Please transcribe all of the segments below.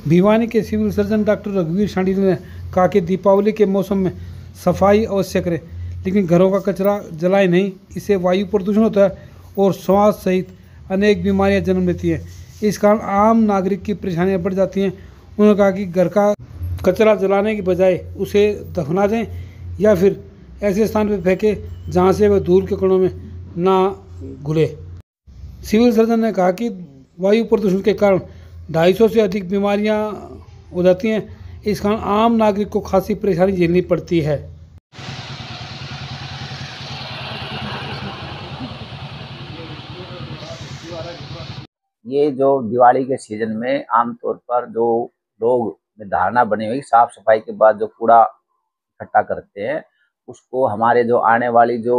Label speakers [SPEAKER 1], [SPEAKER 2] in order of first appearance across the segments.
[SPEAKER 1] भिवानी के civil surgeon doctor रघुवीर शांडिल ने कहा कि दीपावली के मौसम में सफाई अवश्य करें, लेकिन घरों का कचरा जलाएं नहीं। इससे वायु प्रदूषण होता है और श्वास सहित अनेक बीमारियां जन्म लेती हैं। इस कारण आम नागरिक की परेशानियां बढ़ जाती हैं। उन्होंने कहा कि घर का कचरा जलाने की बजाय उसे दफना दें या फिर ऐसे स्थान पर फेंकें जहां से वह धूल के कणों में ना घुले। सिविल सर्जन ने कहा कि वायु प्रदूषण के कारण 250 से अधिक बीमारियां हो जाती हैं। इस कारण आम नागरिक को खासी परेशानी झेलनी पड़ती है।
[SPEAKER 2] ये जो दिवाली के सीजन में आमतौर पर जो लोग में धारणा बनी हुई, साफ सफाई के बाद जो कूड़ा इकट्ठा करते हैं उसको हमारे जो आने वाली जो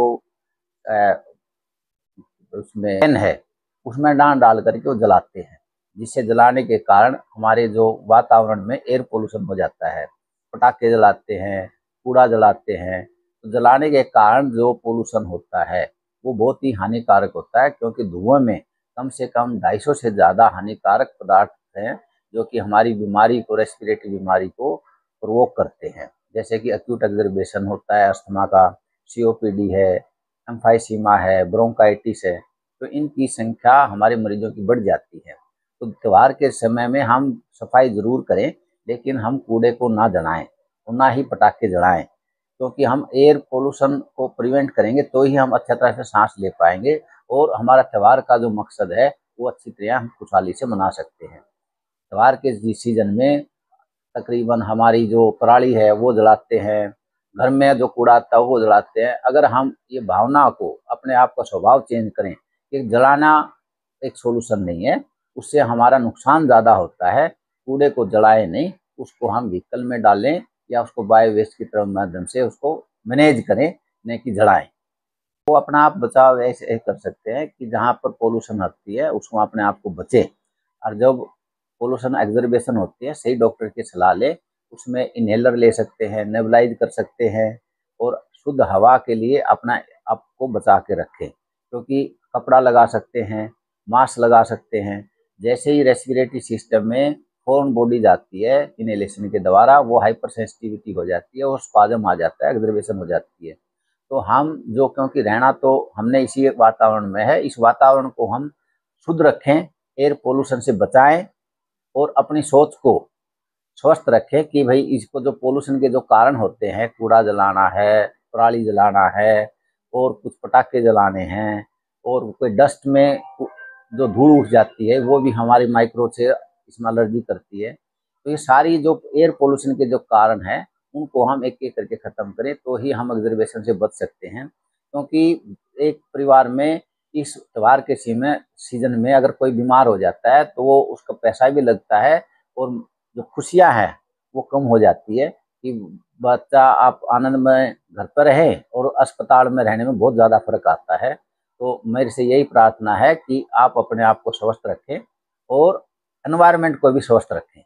[SPEAKER 2] उसमें है उसमें डाल करके वो जलाते हैं, जिससे जलाने के कारण हमारे जो वातावरण में एयर पोल्यूशन हो जाता है। पटाखे जलाते हैं, कूड़ा जलाते हैं, तो जलाने के कारण जो पोल्यूशन होता है वो बहुत ही हानिकारक होता है, क्योंकि धुएं में कम से कम 250 से ज़्यादा हानिकारक पदार्थ हैं जो कि हमारी बीमारी को, रेस्पिरेटरी बीमारी को प्रोवोक करते हैं। जैसे कि एक्यूट एक्जर्बेशन होता है अस्थमा का, COPD है, एम्फाइसीमा है, ब्रोंकाइटिस है, तो इनकी संख्या हमारे मरीजों की बढ़ जाती है। तो त्यौहार के समय में हम सफाई ज़रूर करें, लेकिन हम कूड़े को ना जलाएं और ना ही पटाखे जलाएं, क्योंकि हम एयर पोल्यूशन को प्रिवेंट करेंगे तो ही हम अच्छी तरह से सांस ले पाएंगे और हमारा त्यौहार का जो मकसद है वो अच्छी तरह हम खुशहाली से मना सकते हैं। त्यौहार के सीजन में तकरीबन हमारी जो पराली है वो जलाते हैं, घर में जो कूड़ा आता है वो जलाते हैं। अगर हम ये भावना को, अपने आप का स्वभाव चेंज करें कि जलाना एक सोल्यूशन नहीं है, उससे हमारा नुकसान ज़्यादा होता है। कूड़े को जलाएं नहीं, उसको हम व्हीकल में डालें या उसको बायो वेस्ट की तरफ माध्यम से उसको मैनेज करें, नहीं कि जलाएं। वो अपना आप बचाव ऐसे कर सकते हैं कि जहाँ पर पोल्यूशन होती है उसको अपने आप को बचे, और जब पोल्यूशन एग्जर्बेशन होती है सही डॉक्टर की सलाह ले, उसमें इनहेलर ले सकते हैं, नेबुलाइज कर सकते हैं और शुद्ध हवा के लिए अपना आपको बचा के रखें, क्योंकि कपड़ा लगा सकते हैं, मास्क लगा सकते हैं। जैसे ही रेस्पिरेटरी सिस्टम में फॉरेन बॉडी जाती है इनहेलेशन के द्वारा, वो हाइपर सेंसिटिविटी हो जाती है और स्पाजम आ जाता है, एग्जर्बेशन हो जाती है। तो हम जो, क्योंकि रहना तो हमने इसी वातावरण में है, इस वातावरण को हम शुद्ध रखें, एयर पोल्यूशन से बचाएं और अपनी सोच को स्वस्थ रखें कि भाई इसको जो पोल्यूशन के जो कारण होते हैं, कूड़ा जलाना है, पराली जलाना है और कुछ पटाखे जलाने हैं और कोई डस्ट में जो धूल उठ जाती है वो भी हमारी माइक्रो से इसमें एलर्जी करती है। तो ये सारी जो एयर पोल्यूशन के जो कारण है उनको हम एक एक करके ख़त्म करें तो ही हम एग्जर्बेशन से बच सकते हैं। क्योंकि एक परिवार में इस त्यौहार के सीजन में अगर कोई बीमार हो जाता है तो वो उसका पैसा भी लगता है और जो खुशियां हैं वो कम हो जाती है कि बच्चा आप आनंद में घर पर रहे और अस्पताल में रहने में बहुत ज़्यादा फर्क आता है। तो मेरे से यही प्रार्थना है कि आप अपने आप को स्वस्थ रखें और एनवायरनमेंट को भी स्वस्थ रखें।